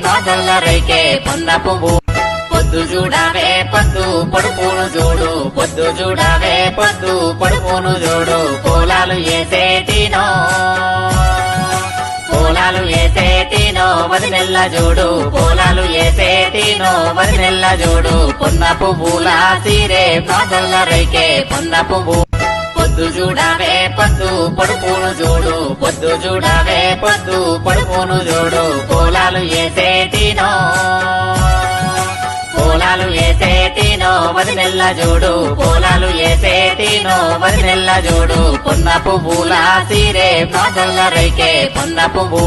పాదల్ల రైకే పొన్న పువ్వు పొద్దు చూడావే పొద్దు పొడుపును చూడు పొద్దు చూడావే పొద్దు పొడుపును చూడు పొలాలు వేసేటినో పొలాలు వేసేటినో వదినెల్ల చూడు పొలాలు వేసేటినో వదినెల్ల చూడు పొన్న పువ్వుల సీరే పాదల్ల రైకే పొన్న పువ్వు పొద్దు చూడావే పొద్దు పొడుపును చూడు పొద్దు చూడావే పొద్దు పొడుపును చూడు పొలాలు వేసేటినో పొలాలు వేసేటినో వదినెల్ల చూడు పొలాలు వేసేటినో వదినెల్ల చూడు పొన్న పువ్వుల సీరే పాదల్ల రైకే పొన్న పువ్వు